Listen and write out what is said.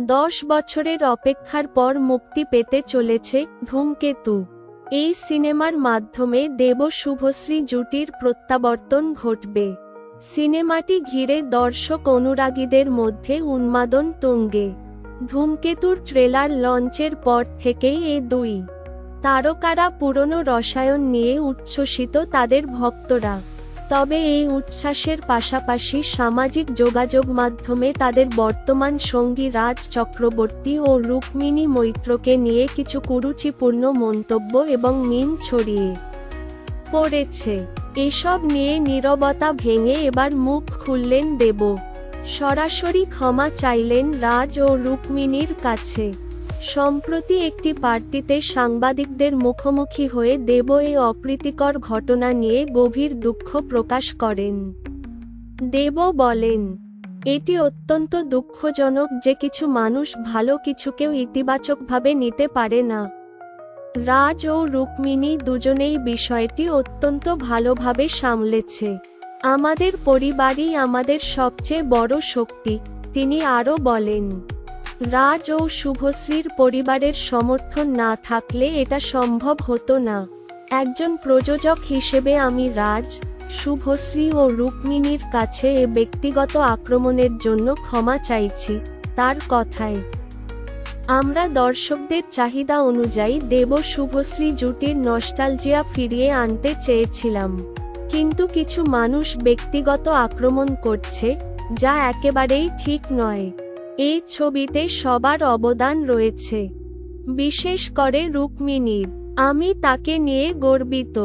10 বছরের অপেক্ষার পর মুক্তি পেতে চলেছে ধূমকেতু। এই সিনেমার মাধ্যমে দেব শুভশ্রী জুটির প্রত্যাবর্তন ঘটবে। সিনেমাটি ঘিরে দর্শক অনুরাগীদের মধ্যে উন্মাদন তুঙ্গে। ধূমকেতুর ট্রেলার লঞ্চের পর থেকেই এই দুই তারকারা পুরনো রসায়ন নিয়ে উচ্ছ্বসিত তাদের ভক্তরা। তবে এই উচ্ছ্বাসের পাশাপাশি সামাজিক যোগাযোগ মাধ্যমে তাদের বর্তমান সঙ্গী রাজ চক্রবর্তী ও রুক্মিণী মৈত্রকে নিয়ে কিছু কুরুচিপূর্ণ মন্তব্য এবং মিম ছড়িয়ে পড়েছে। এসব নিয়ে নীরবতা ভেঙে এবার মুখ খুললেন দেব। সরাসরি ক্ষমা চাইলেন রাজ ও রুক্মিণীর কাছে। সম্প্রতি একটি পার্টিতে সাংবাদিকদের মুখোমুখি হয়ে দেব এই অপ্রীতিকর ঘটনা নিয়ে গভীর দুঃখ প্রকাশ করেন। দেব বলেন, এটি অত্যন্ত দুঃখজনক যে কিছু মানুষ ভালো কিছুকেও ইতিবাচকভাবে নিতে পারে না। রাজ ও রুক্মিণী দুজনেই বিষয়টি অত্যন্ত ভালোভাবে সামলেছে। আমাদের পরিবারই আমাদের সবচেয়ে বড় শক্তি, তিনি আরও বলেন। রাজ ও শুভশ্রীর পরিবারের সমর্থন না থাকলে এটা সম্ভব হতো না। একজন প্রযোজক হিসেবে আমি রাজ, শুভশ্রী ও রুক্মিণীর কাছে এ ব্যক্তিগত আক্রমণের জন্য ক্ষমা চাইছি। তার কথায়, আমরা দর্শকদের চাহিদা অনুযায়ী দেব শুভশ্রী জুটির নস্টালজিয়া ফিরিয়ে আনতে চেয়েছিলাম, কিন্তু কিছু মানুষ ব্যক্তিগত আক্রমণ করছে, যা একেবারেই ঠিক নয়। এই ছবিতে সবার অবদান রয়েছে, বিশেষ করে রুক্মিণীর। আমি তাকে নিয়ে গর্বিত।